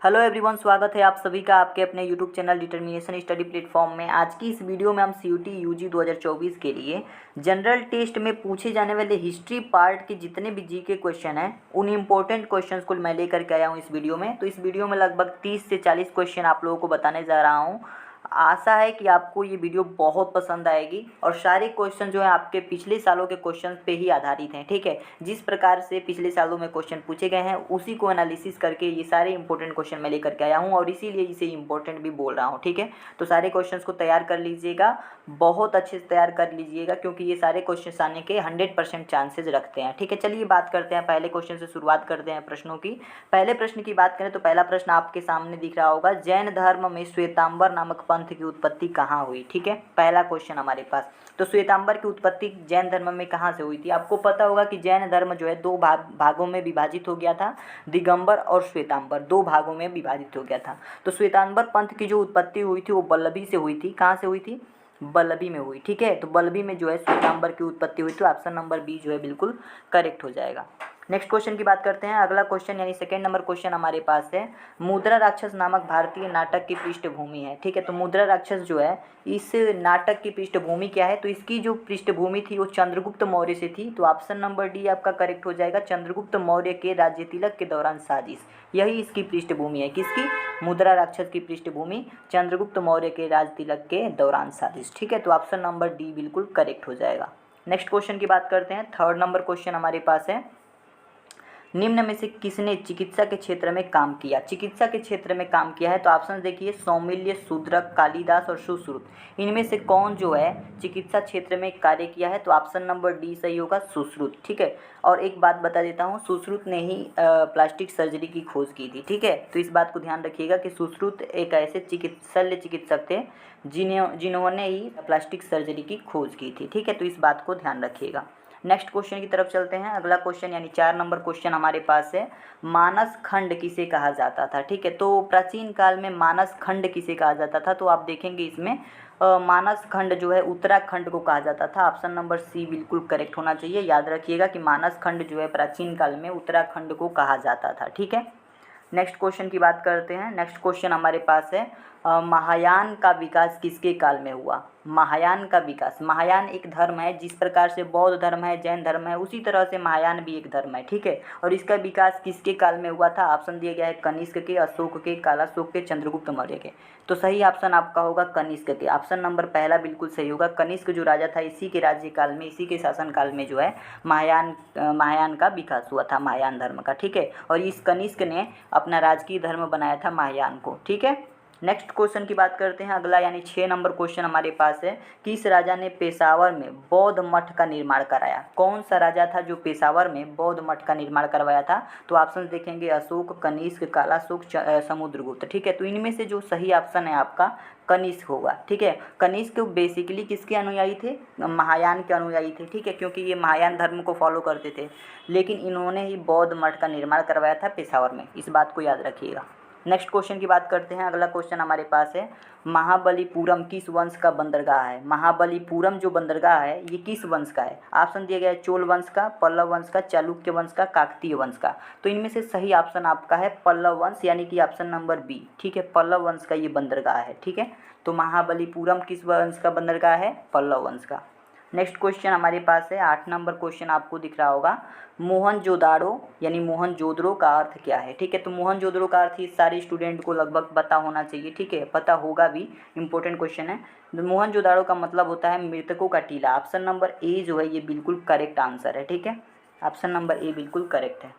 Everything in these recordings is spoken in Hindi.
हेलो एवरीवन, स्वागत है आप सभी का आपके अपने YouTube channel determination study platform में। आज की इस वीडियो में हम सीयूटी यूजी 2024 के लिए जनरल टेस्ट में पूछे जाने वाले हिस्ट्री पार्ट के जितने भी जीके क्वेश्चन हैं उन इम्पोर्टेंट क्वेश्चंस को मैं लेकर के आया हूँ इस वीडियो में। तो इस वीडियो में लगभग 30 से 40 क्वेश्चन आप लोगों को बताने जा रहा हूँ। आशा है कि आपको ये वीडियो बहुत पसंद आएगी और सारे क्वेश्चन जो है आपके पिछले सालों के क्वेश्चन पे ही आधारित हैं। ठीक है, जिस प्रकार से पिछले सालों में क्वेश्चन पूछे गए हैं उसी को एनालिसिस करके ये सारे इंपॉर्टेंट क्वेश्चन मैं लेकर के आया हूँ और इसीलिए इसे इंपॉर्टेंट भी बोल रहा हूँ। ठीक है, तो सारे क्वेश्चन को तैयार कर लीजिएगा, बहुत अच्छे से तैयार कर लीजिएगा क्योंकि ये सारे क्वेश्चन आने के 100% चांसेज रखते हैं। ठीक है, चलिए बात करते हैं, पहले क्वेश्चन से शुरुआत करते हैं प्रश्नों की। पहले प्रश्न की बात करें तो पहला प्रश्न आपके सामने दिख रहा होगा, जैन धर्म में श्वेतांबर नामक पंथ की उत्पत्ति कहाँ हुई। ठीक है, पहला क्वेश्चन हमारे पास। तो श्वेतांबर की उत्पत्ति जैन धर्म में कहाँ से हुई थी। आपको पता होगा कि जैन धर्म जो है दो भागों में विभाजित हो गया था, दिगंबर और श्वेतांबर दो भागों में विभाजित हो गया था। तो श्वेतांबर पंथ की जो उत्पत्ति हुई थी वो बल्लभी से हुई थी। कहाँ से हुई थी? बल्लभी में हुई। ठीक है, तो बल्लभी में जो है श्वेतांबर की उत्पत्ति हुई, तो ऑप्शन नंबर बी जो है बिल्कुल करेक्ट हो जाएगा। नेक्स्ट क्वेश्चन की बात करते हैं। अगला क्वेश्चन यानी सेकंड नंबर क्वेश्चन हमारे पास है, मुद्रा राक्षस नामक भारतीय नाटक की पृष्ठभूमि है। ठीक है, तो मुद्रा राक्षस जो है इस नाटक की पृष्ठभूमि क्या है? तो इसकी जो पृष्ठभूमि थी वो चंद्रगुप्त मौर्य से थी। तो ऑप्शन नंबर डी आपका करेक्ट हो जाएगा, चंद्रगुप्त मौर्य के राज्य तिलक के दौरान साजिश, यही इसकी पृष्ठभूमि है। किसकी? मुद्रा राक्षस की पृष्ठभूमि चंद्रगुप्त मौर्य के राज तिलक के दौरान साजिश। ठीक है, तो ऑप्शन नंबर डी बिल्कुल करेक्ट हो जाएगा। नेक्स्ट क्वेश्चन की बात करते हैं। थर्ड नंबर क्वेश्चन हमारे पास है, निम्न में से किसने चिकित्सा के क्षेत्र में काम किया? चिकित्सा के क्षेत्र में काम किया है तो ऑप्शन देखिए, सौमिल्य, शूद्रक, कालिदास और सुश्रुत। इनमें से कौन जो है चिकित्सा क्षेत्र में कार्य किया है? तो ऑप्शन नंबर डी सही होगा, सुश्रुत। ठीक है, और एक बात बता देता हूँ, सुश्रुत ने ही प्लास्टिक सर्जरी की खोज की थी। ठीक है, तो इस बात को ध्यान रखिएगा कि सुश्रुत एक ऐसे शल्य चिकित्सक थे जिन्होंने ही प्लास्टिक सर्जरी की खोज की थी। ठीक है, तो इस बात को ध्यान रखिएगा। नेक्स्ट क्वेश्चन की तरफ चलते हैं। अगला क्वेश्चन यानी 4 नंबर क्वेश्चन हमारे पास है, मानस खंड किसे कहा जाता था? ठीक है, तो प्राचीन काल में मानस खंड किसे कहा जाता था? तो आप देखेंगे इसमें मानस खंड जो है उत्तराखंड को कहा जाता था। ऑप्शन नंबर सी बिल्कुल करेक्ट होना चाहिए। याद रखिएगा कि मानस खंड जो है प्राचीन काल में उत्तराखंड को कहा जाता था। ठीक है, नेक्स्ट क्वेश्चन की बात करते हैं। नेक्स्ट क्वेश्चन हमारे पास है, महायान का विकास किसके काल में हुआ? महायान का विकास, महायान एक धर्म है, जिस प्रकार से बौद्ध धर्म है, जैन धर्म है, उसी तरह से महायान भी एक धर्म है। ठीक है, और इसका विकास किसके काल में हुआ था? ऑप्शन दिया गया है कनिष्क के, अशोक के, कालाशोक के, चंद्रगुप्त मौर्य के। तो सही ऑप्शन आपका होगा कनिष्क के। ऑप्शन नंबर पहला बिल्कुल सही होगा। कनिष्क जो राजा था, इसी के राज्यकाल में, इसी के शासनकाल में जो है महायान का विकास हुआ था, महायान धर्म का। ठीक है, और इस कनिष्क ने अपना राजकीय धर्म बनाया था महायान को। ठीक है, नेक्स्ट क्वेश्चन की बात करते हैं। अगला यानी 6 नंबर क्वेश्चन हमारे पास है, किस राजा ने पेशावर में बौद्ध मठ का निर्माण कराया? कौन सा राजा था जो पेशावर में बौद्ध मठ का निर्माण करवाया था? तो ऑप्शन देखेंगे, अशोक, कनिष्क, कालाशोक, समुद्रगुप्त। ठीक है, तो इनमें से जो सही ऑप्शन है आपका कनिष्क होगा। ठीक है, कनिष्क बेसिकली किसके अनुयायी थे? महायान के अनुयायी थे। ठीक है, क्योंकि ये महायान धर्म को फॉलो करते थे, लेकिन इन्होंने ही बौद्ध मठ का निर्माण करवाया था पेशावर में, इस बात को याद रखिएगा। नेक्स्ट क्वेश्चन की बात करते हैं। अगला क्वेश्चन हमारे पास है, महाबलीपुरम किस वंश का बंदरगाह है? महाबलीपुरम जो बंदरगाह है ये किस वंश का है? ऑप्शन दिया गया है चोल वंश का, पल्लव वंश का, चालुक्य वंश का, काकतीय वंश का। तो इनमें से सही ऑप्शन आपका है पल्लव वंश, यानी कि ऑप्शन नंबर बी। ठीक है, पल्लव वंश का ये बंदरगाह है। ठीक है, तो महाबलीपुरम किस वंश का बंदरगाह है? पल्लव वंश का। नेक्स्ट क्वेश्चन हमारे पास है 8 नंबर क्वेश्चन, आपको दिख रहा होगा, मोहनजोदाड़ो यानी मोहनजोदड़ो का अर्थ क्या है? ठीक है, तो मोहनजोदड़ो का अर्थ इस सारे स्टूडेंट को लगभग पता होना चाहिए। ठीक है, पता होगा भी, इंपॉर्टेंट क्वेश्चन है। मोहनजोदाड़ो का मतलब होता है मृतकों का टीला। ऑप्शन नंबर ए जो है ये बिल्कुल करेक्ट आंसर है। ठीक है, ऑप्शन नंबर ए बिल्कुल करेक्ट है।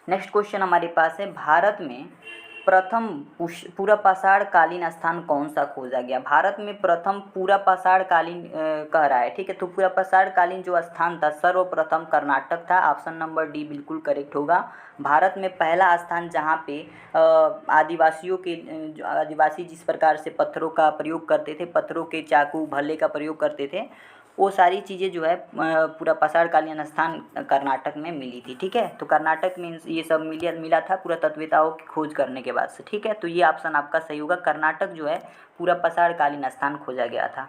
नेक्स्ट क्वेश्चन हमारे पास है, भारत में प्रथम पूरा पाषाण कालीन स्थान कौन सा खोजा गया? भारत में प्रथम पूरा पाषाण कालीन कह रहा है। ठीक है, तो पूरा पाषाण कालीन जो स्थान था सर्वप्रथम कर्नाटक था। ऑप्शन नंबर डी बिल्कुल करेक्ट होगा। भारत में पहला स्थान जहाँ पे आदिवासी जिस प्रकार से पत्थरों का प्रयोग करते थे, पत्थरों के चाकू भल्ले का प्रयोग करते थे, वो सारी चीज़ें जो है पूरा पाषाणकालीन स्थान कर्नाटक में मिली थी। ठीक है, तो कर्नाटक में ये सब मिला था पुरातत्ववेताओं की खोज करने के बाद से। ठीक है, तो ये ऑप्शन आपका सही होगा, कर्नाटक जो है पूरा पाषाणकालीन स्थान खोजा गया था।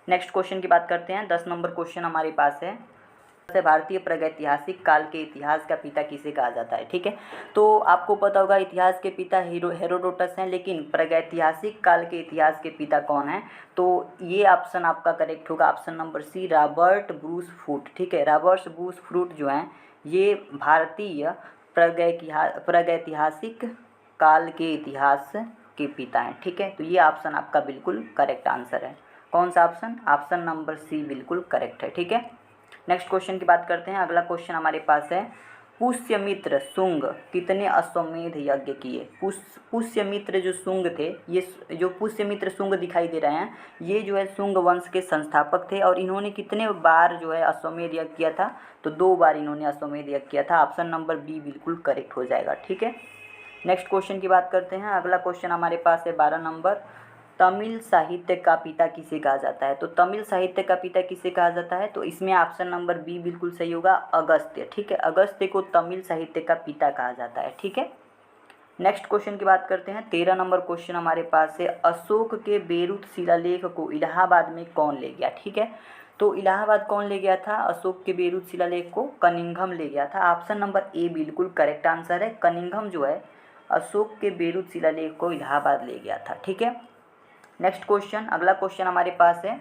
नेक्स्ट क्वेश्चन की बात करते हैं। 10 नंबर क्वेश्चन हमारे पास है, से भारतीय प्रागैतिहासिक काल के इतिहास का पिता किसे कहा जाता है। ठीक है, तो आपको पता होगा इतिहास के पिता हेरोडोटस हैं, लेकिन प्रागैतिहासिक काल के इतिहास के पिता कौन हैं, तो ये ऑप्शन आपका करेक्ट होगा, option number C, Robert Bruce Foote. ठीक है, रॉबर्ट ब्रूस फ्रूट जो हैं ये भारतीय प्रागैतिहासिक काल के इतिहास के पिता हैं। ठीक है, तो ये ऑप्शन आपका बिल्कुल करेक्ट आंसर है। कौन सा ऑप्शन? ऑप्शन नंबर सी बिल्कुल करेक्ट है। ठीक है, नेक्स्ट क्वेश्चन की बात करते हैं। अगला क्वेश्चन हमारे पास है, पुष्यमित्र शुंग कितने अश्वमेध यज्ञ किए? पुष्यमित्र जो शुंग थे, ये जो पुष्यमित्र शुंग दिखाई दे रहे हैं, ये जो है शुंग वंश के संस्थापक थे और इन्होंने कितने बार जो है अश्वमेध यज्ञ किया था? तो 2 बार इन्होंने अश्वमेध यज्ञ किया था। ऑप्शन नंबर बी बिल्कुल करेक्ट हो जाएगा। ठीक है, नेक्स्ट क्वेश्चन की बात करते हैं। अगला क्वेश्चन हमारे पास है 12 नंबर, तमिल साहित्य का पिता किसे कहा जाता है? तो तमिल साहित्य का पिता किसे कहा जाता है? तो इसमें ऑप्शन नंबर बी बिल्कुल सही होगा, अगस्त्य। ठीक है, अगस्त्य को तमिल साहित्य का पिता कहा जाता है। ठीक है, नेक्स्ट क्वेश्चन की बात करते हैं। 13 नंबर क्वेश्चन हमारे पास है, अशोक के बेरुत शिलालेख को इलाहाबाद में कौन ले गया? ठीक है, तो इलाहाबाद कौन ले गया था? अशोक के बेरुत शिलालेख को कनिंघम ले गया था। ऑप्शन नंबर ए बिल्कुल करेक्ट आंसर है, कनिंघम जो है अशोक के बेरुत शिलालेख को इलाहाबाद ले गया था। ठीक है, नेक्स्ट क्वेश्चन, अगला क्वेश्चन हमारे पास है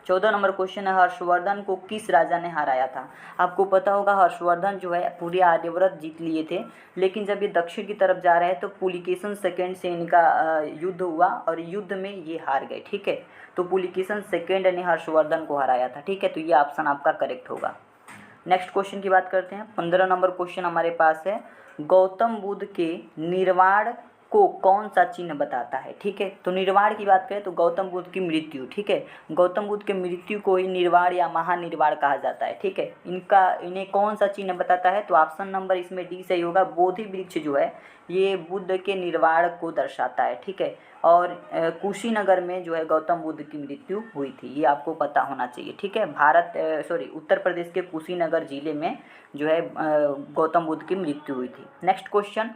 14 नंबर क्वेश्चन है, हर्षवर्धन को किस राजा ने हराया था? आपको पता होगा हर्षवर्धन जो है पूरे आर्यव्रत जीत लिए थे, लेकिन जब ये दक्षिण की तरफ जा रहे हैं तो पुलिकेशन सेकेंड से इनका युद्ध हुआ और युद्ध में ये हार गए। ठीक है, तो पुलिकेशन सेकेंड ने हर्षवर्धन को हराया था। ठीक है, तो ये ऑप्शन आपका करेक्ट होगा। नेक्स्ट क्वेश्चन की बात करते हैं। 15 नंबर क्वेश्चन हमारे पास है, गौतम बुद्ध के निर्वाण को कौन सा चिन्ह बताता है? ठीक है, तो निर्वाण की बात करें तो गौतम बुद्ध की मृत्यु। ठीक है, गौतम बुद्ध के मृत्यु को ही निर्वाण या महानिर्वाण कहा जाता है। ठीक है, इन्हें कौन सा चिन्ह बताता है? तो ऑप्शन नंबर इसमें डी सही होगा, बोधि वृक्ष जो है ये बुद्ध के निर्वाण को दर्शाता है। ठीक है, और कुशीनगर में जो है गौतम बुद्ध की मृत्यु हुई थी, ये आपको पता होना चाहिए। ठीक है, उत्तर प्रदेश के कुशीनगर जिले में जो है गौतम बुद्ध की मृत्यु हुई थी। नेक्स्ट क्वेश्चन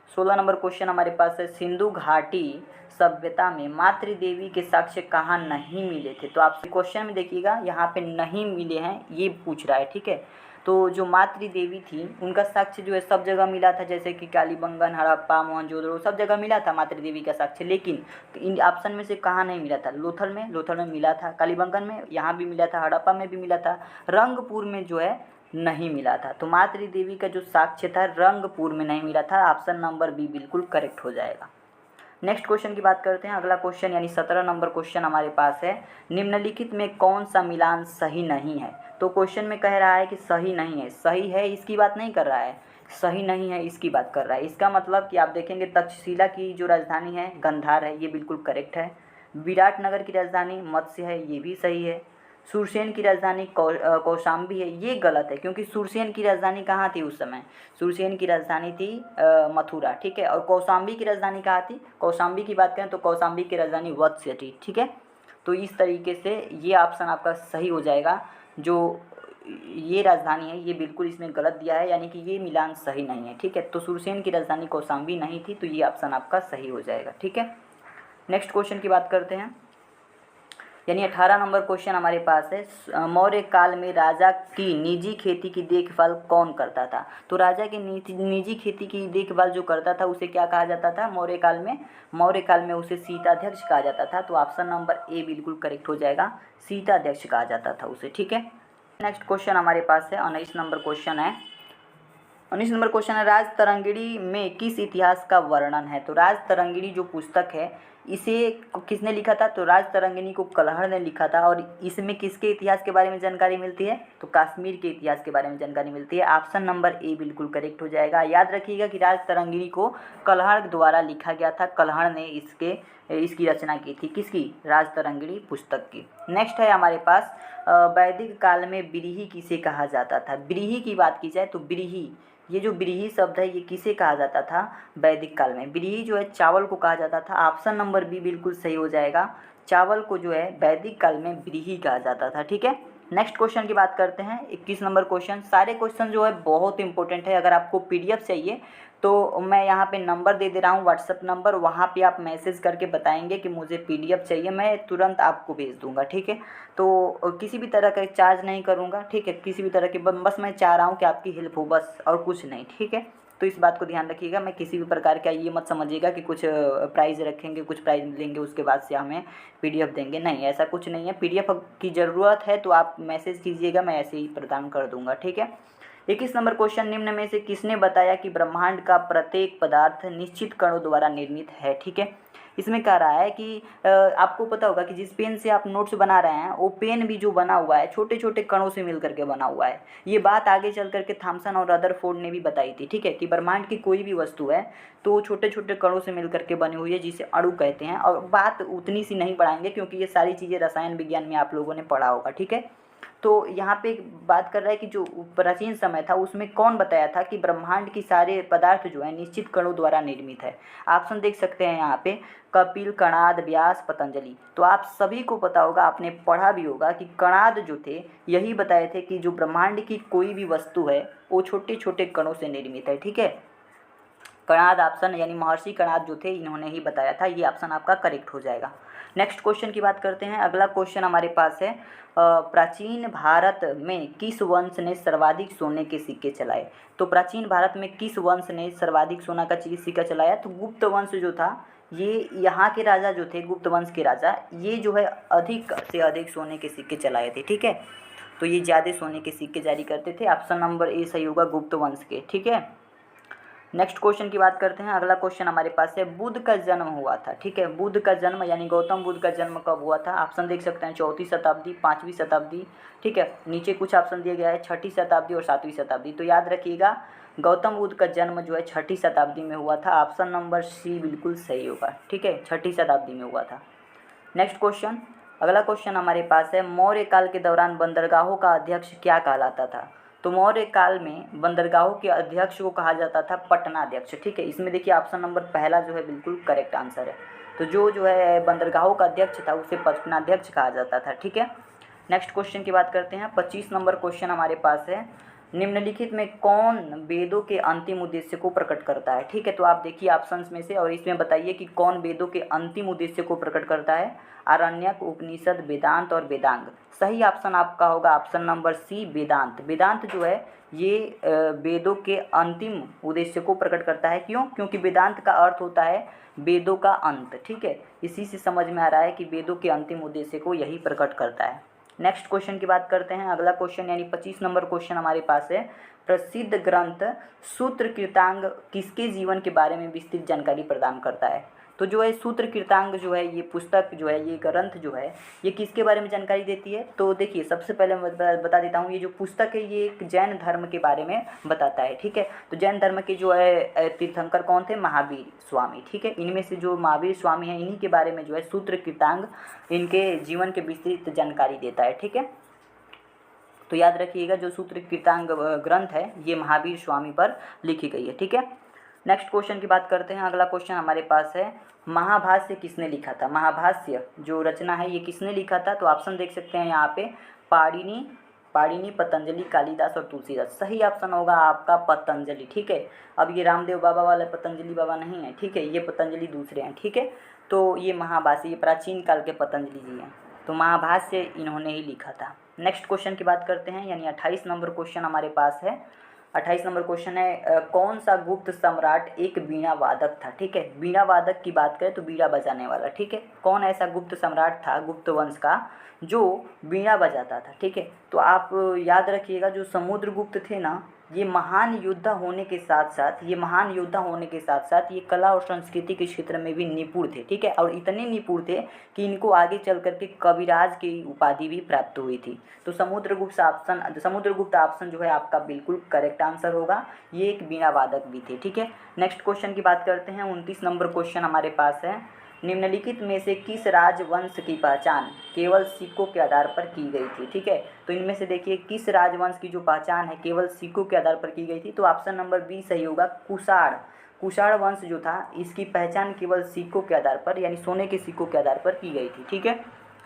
16 नंबर क्वेश्चन हमारे पास है, सिंधु घाटी सभ्यता में मातृ देवी के साक्ष्य कहाँ नहीं मिले थे? तो आप क्वेश्चन में देखिएगा यहाँ पे नहीं मिले हैं ये पूछ रहा है। ठीक है, तो जो मातृ देवी थी उनका साक्ष्य जो है सब जगह मिला था, जैसे कि कालीबंगन, हड़प्पा, मोहनजोदड़ो, सब जगह मिला था मातृ देवी का साक्ष्य, लेकिन इन ऑप्शन में से कहाँ नहीं मिला था? लोथल में मिला था, कालीबंगन में यहाँ भी मिला था, हड़प्पा में भी मिला था, रंगपुर में जो है नहीं मिला था। तो मातृ देवी का जो साक्ष्य था रंगपुर में नहीं मिला था। ऑप्शन नंबर बी बिल्कुल करेक्ट हो जाएगा। नेक्स्ट क्वेश्चन की बात करते हैं। अगला क्वेश्चन यानी 17 नंबर क्वेश्चन हमारे पास है, निम्नलिखित में कौन सा मिलान सही नहीं है? तो क्वेश्चन में कह रहा है कि सही नहीं है, सही है इसकी बात नहीं कर रहा है, सही नहीं है इसकी बात कर रहा है। इसका मतलब कि आप देखेंगे तक्षशिला की जो राजधानी है गांधार है, ये बिल्कुल करेक्ट है। विराटनगर की राजधानी मत्स्य है, ये भी सही है। सुरसेन की राजधानी कौशाम्बी है, ये गलत है, क्योंकि सुरसेन की राजधानी कहाँ थी उस समय? सुरसेन की राजधानी थी मथुरा। ठीक है, और कौशाम्बी की राजधानी कहाँ थी? कौशाम्बी की बात करें तो कौशाम्बी की राजधानी वत्स्य थी। ठीक है, तो इस तरीके से ये ऑप्शन आपका सही हो जाएगा। जो ये राजधानी है ये बिल्कुल इसमें गलत दिया है, यानी कि ये मिलान सही नहीं है। ठीक है, तो सुरसेन की राजधानी कौशाम्बी नहीं थी, तो ये ऑप्शन आपका सही हो जाएगा। ठीक है, नेक्स्ट क्वेश्चन की बात करते हैं, यानी 18 नंबर क्वेश्चन हमारे पास है, मौर्य काल में राजा की निजी खेती की देखभाल कौन करता था? तो राजा की निजी खेती की देखभाल जो करता था उसे क्या कहा जाता था मौर्य काल में? मौर्य काल में उसे शीताध्यक्ष कहा जाता था। तो ऑप्शन नंबर ए बिल्कुल करेक्ट हो जाएगा, शीताध्यक्ष कहा जाता था उसे। ठीक है, नेक्स्ट क्वेश्चन हमारे पास है 19 नंबर क्वेश्चन है। 19 नंबर क्वेश्चन है, राजतरंगिणी में किस इतिहास का वर्णन है? तो राजतरंगिणी जो पुस्तक है इसे किसने लिखा था? तो राजतरंगिणी को कलहड़ ने लिखा था, और इसमें किसके इतिहास के बारे में जानकारी मिलती है? तो कश्मीर के इतिहास के बारे में जानकारी मिलती है। ऑप्शन नंबर ए बिल्कुल करेक्ट हो जाएगा। याद रखिएगा कि राजतरंगिणी को कलहड़ द्वारा लिखा गया था, कलहड़ ने इसकी रचना की थी। किसकी? राजतरंगिणी पुस्तक की। नेक्स्ट है हमारे पास, वैदिक काल में ब्रीही किसे कहा जाता था? ब्रीही की बात की जाए तो ब्रीही, ये जो ब्रीही शब्द है ये किसे कहा जाता था वैदिक काल में? ब्रीही जो है चावल को कहा जाता था। ऑप्शन नंबर बी बिल्कुल सही हो जाएगा, चावल को जो है वैदिक काल में ब्रीही कहा जाता था। ठीक है, नेक्स्ट क्वेश्चन की बात करते हैं 21 नंबर क्वेश्चन। सारे क्वेश्चन जो है बहुत इंपॉर्टेंट है, अगर आपको पीडीएफ चाहिए तो मैं यहाँ पे नंबर दे दे रहा हूँ, व्हाट्सअप नंबर, वहाँ पे आप मैसेज करके बताएंगे कि मुझे पीडीएफ चाहिए, मैं तुरंत आपको भेज दूँगा, ठीक है। तो किसी भी तरह का चार्ज नहीं करूँगा, ठीक है, किसी भी तरह की, बस मैं चाह रहा हूँ कि आपकी हेल्प हो, बस, और कुछ नहीं, ठीक है। तो इस बात को ध्यान रखिएगा, मैं किसी भी प्रकार का ये मत समझिएगा कि कुछ प्राइज़ रखेंगे, कुछ प्राइज़ लेंगे, उसके बाद से हमें पीडीएफ देंगे, नहीं, ऐसा कुछ नहीं है। पीडीएफ की ज़रूरत है तो आप मैसेज कीजिएगा, मैं ऐसे ही प्रदान कर दूँगा, ठीक है। 21 नंबर क्वेश्चन, निम्न में से किसने बताया कि ब्रह्मांड का प्रत्येक पदार्थ निश्चित कणों द्वारा निर्मित है, ठीक है। इसमें कह रहा है कि आपको पता होगा कि जिस पेन से आप नोट्स बना रहे हैं वो पेन भी जो बना हुआ है छोटे छोटे कणों से मिल करके बना हुआ है। ये बात आगे चल करके थॉमसन और रदरफोर्ड ने भी बताई थी, ठीक है, कि ब्रह्मांड की कोई भी वस्तु है तो छोटे छोटे कणों से मिल करके बनी हुई है, जिसे अणु कहते हैं। और बात उतनी सी नहीं बढ़ाएंगे क्योंकि ये सारी चीज़ें रसायन विज्ञान में आप लोगों ने पढ़ा होगा, ठीक है। तो यहाँ पे एक बात कर रहा है कि जो प्राचीन समय था उसमें कौन बताया था कि ब्रह्मांड की सारे पदार्थ जो है निश्चित कणों द्वारा निर्मित है। ऑप्शन देख सकते हैं यहाँ पे, कपिल, कणाद, व्यास, पतंजलि। तो आप सभी को पता होगा, आपने पढ़ा भी होगा कि कणाद जो थे यही बताए थे कि जो ब्रह्मांड की कोई भी वस्तु है वो छोटे छोटे कणों से निर्मित है, ठीक है। कणाद ऑप्शन यानी महर्षि कणाद जो थे इन्होंने ही बताया था, ये ऑप्शन आपका करेक्ट हो जाएगा। नेक्स्ट क्वेश्चन की बात करते हैं। अगला क्वेश्चन हमारे पास है, प्राचीन भारत में किस वंश ने सर्वाधिक सोने के सिक्के चलाए। तो प्राचीन भारत में किस वंश ने सर्वाधिक सोना का सिक्का चलाया। तो गुप्त वंश जो था, ये यहाँ के राजा जो थे, गुप्त वंश के राजा, ये जो है अधिक से अधिक सोने के सिक्के चलाए थे, ठीक है। तो ये ज़्यादा सोने के सिक्के जारी करते थे। ऑप्शन नंबर ए सही होगा, गुप्त वंश के, ठीक है। नेक्स्ट क्वेश्चन की बात करते हैं। अगला क्वेश्चन हमारे पास है, बुद्ध का जन्म हुआ था, ठीक है। बुद्ध का जन्म यानी गौतम बुद्ध का जन्म कब हुआ था। ऑप्शन देख सकते हैं, 4वीं शताब्दी, 5वीं शताब्दी, ठीक है। नीचे कुछ ऑप्शन दिया गया है, 6ठी शताब्दी और 7वीं शताब्दी। तो याद रखिएगा, गौतम बुद्ध का जन्म जो है 6ठी शताब्दी में हुआ था। ऑप्शन नंबर सी बिल्कुल सही होगा, ठीक है, 6ठी शताब्दी में हुआ था। नेक्स्ट क्वेश्चन, अगला क्वेश्चन हमारे पास है, मौर्य काल के दौरान बंदरगाहों का अध्यक्ष क्या कहलाता था। तो मौर्य काल में बंदरगाहों के अध्यक्ष को कहा जाता था पटनाध्यक्ष, ठीक है। इसमें देखिए ऑप्शन नंबर पहला जो है बिल्कुल करेक्ट आंसर है। तो जो है बंदरगाहों का अध्यक्ष था उसे पटनाध्यक्ष कहा जाता था, ठीक है। नेक्स्ट क्वेश्चन की बात करते हैं। 25 नंबर क्वेश्चन हमारे पास है, निम्नलिखित में कौन वेदों के अंतिम उद्देश्य को प्रकट करता है, ठीक है। तो आप देखिए ऑप्शंस में से और इसमें बताइए कि कौन वेदों के अंतिम उद्देश्य को प्रकट करता है। आरण्यक, उपनिषद, वेदांत और वेदांग। सही ऑप्शन आपका होगा ऑप्शन नंबर सी, वेदांत। वेदांत जो है ये वेदों के अंतिम उद्देश्य को प्रकट करता है। क्यों? क्योंकि वेदांत का अर्थ होता है वेदों का अंत, ठीक है। इसी से समझ में आ रहा है कि वेदों के अंतिम उद्देश्य को यही प्रकट करता है। नेक्स्ट क्वेश्चन की बात करते हैं। अगला क्वेश्चन यानी 25 नंबर क्वेश्चन हमारे पास है, प्रसिद्ध ग्रंथ सूत्र कृतांग किसके जीवन के बारे में विस्तृत जानकारी प्रदान करता है। तो जो है सूत्र कृतांग जो है, ये पुस्तक जो है, ये ग्रंथ जो है, ये किसके बारे में जानकारी देती है। तो देखिए सबसे पहले मैं बता देता हूँ, ये जो पुस्तक है ये एक जैन धर्म के बारे में बताता है, ठीक है। तो जैन धर्म के जो है तीर्थंकर कौन थे, महावीर स्वामी, ठीक है। इनमें से जो महावीर स्वामी हैं इन्हीं के बारे में जो है सूत्र कृतांग इनके जीवन के विस्तृत जानकारी देता है, ठीक है। तो याद रखिएगा जो सूत्र कृतांग ग्रंथ है ये महावीर स्वामी पर लिखी गई है, ठीक है। नेक्स्ट क्वेश्चन की बात करते हैं। अगला क्वेश्चन हमारे पास है, महाभाष्य किसने लिखा था। महाभाष्य जो रचना है ये किसने लिखा था। तो ऑप्शन देख सकते हैं यहाँ पे, पाणिनि, पतंजलि, कालिदास और तुलसीदास। सही ऑप्शन होगा आपका पतंजलि, ठीक है। अब ये रामदेव बाबा वाले पतंजलि बाबा नहीं है, ठीक है, ये पतंजलि दूसरे हैं, ठीक है। तो ये महाभाष्य ये प्राचीन काल के पतंजलि जी हैं, तो महाभाष्य इन्होंने ही लिखा था। नेक्स्ट क्वेश्चन की बात करते हैं, यानी 28 नंबर क्वेश्चन हमारे पास है। 28 नंबर क्वेश्चन है, कौन सा गुप्त सम्राट एक बीणा वादक था, ठीक है। बीणा वादक की बात करें तो बीड़ा बजाने वाला, ठीक है। कौन ऐसा गुप्त सम्राट था गुप्त वंश का जो बीणा बजाता था, ठीक है। तो आप याद रखिएगा जो समुद्रगुप्त थे ना, ये महान योद्धा होने के साथ साथ ये कला और संस्कृति के क्षेत्र में भी निपुण थे, ठीक है। और इतने निपुण थे कि इनको आगे चल करके कविराज की उपाधि भी प्राप्त हुई थी। तो समुद्रगुप्त ऑप्शन जो है आपका बिल्कुल करेक्ट आंसर होगा। ये एक बीणा वादक भी थे, ठीक है। नेक्स्ट क्वेश्चन की बात करते हैं। 29 नंबर क्वेश्चन हमारे पास है, निम्नलिखित में से किस राजवंश की पहचान केवल सिक्कों के आधार पर की गई थी, ठीक है। तो इनमें से देखिए किस राजवंश की जो पहचान है केवल सिक्कों के आधार पर की गई थी। तो ऑप्शन नंबर बी सही होगा, कुषाण वंश जो था इसकी पहचान केवल सिक्कों के आधार पर यानी सोने के सिक्कों के आधार पर की गई थी, ठीक है।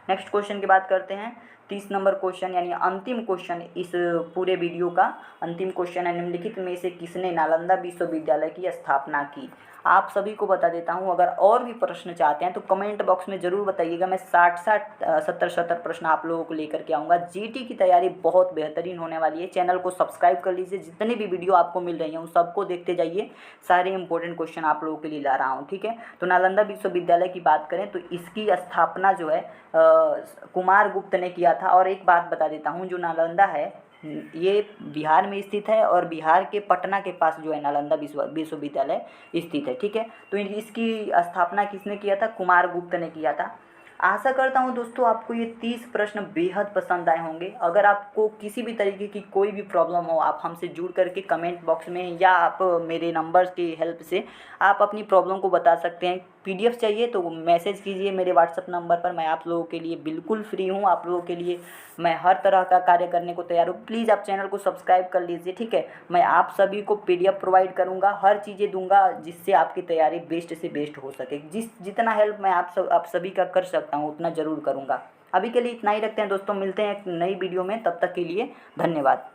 नेक्स्ट क्वेश्चन की बात करते हैं। 30 नंबर क्वेश्चन यानी अंतिम क्वेश्चन इस पूरे वीडियो का अंतिम क्वेश्चन है, निम्नलिखित में से किसने नालंदा विश्वविद्यालय की स्थापना की। आप सभी को बता देता हूं, अगर और भी प्रश्न चाहते हैं तो कमेंट बॉक्स में ज़रूर बताइएगा। मैं 60-70 प्रश्न आप लोगों को लेकर के आऊँगा। जीटी की तैयारी बहुत बेहतरीन होने वाली है। चैनल को सब्सक्राइब कर लीजिए, जितनी भी वीडियो आपको मिल रही हैं उन सबको देखते जाइए। सारे इंपॉर्टेंट क्वेश्चन आप लोगों के लिए ला रहा हूँ, ठीक है। तो नालंदा विश्वविद्यालय की बात करें तो इसकी स्थापना जो है कुमार गुप्त ने किया था। और एक बात बता देता हूँ, जो नालंदा है ये बिहार में स्थित है और बिहार के पटना के पास जो है नालंदा विश्वविद्यालय स्थित है, ठीक है। तो इसकी स्थापना किसने किया था? कुमार गुप्त ने किया था। आशा करता हूँ दोस्तों आपको ये 30 प्रश्न बेहद पसंद आए होंगे। अगर आपको किसी भी तरीके की कोई भी प्रॉब्लम हो, आप हमसे जुड़ करके कमेंट बॉक्स में या आप मेरे नंबर्स की हेल्प से आप अपनी प्रॉब्लम को बता सकते हैं। पीडीएफ चाहिए तो मैसेज कीजिए मेरे व्हाट्सएप नंबर पर। मैं आप लोगों के लिए बिल्कुल फ्री हूँ, आप लोगों के लिए मैं हर तरह का कार्य करने को तैयार हूँ। प्लीज़ आप चैनल को सब्सक्राइब कर लीजिए, ठीक है। मैं आप सभी को पीडीएफ प्रोवाइड करूँगा, हर चीज़ें दूंगा जिससे आपकी तैयारी बेस्ट से बेस्ट हो सके। जितना हेल्प मैं आप सभी का कर सकता हूँ उतना ज़रूर करूँगा। अभी के लिए इतना ही रखते हैं दोस्तों, मिलते हैं एक नई वीडियो में, तब तक के लिए धन्यवाद।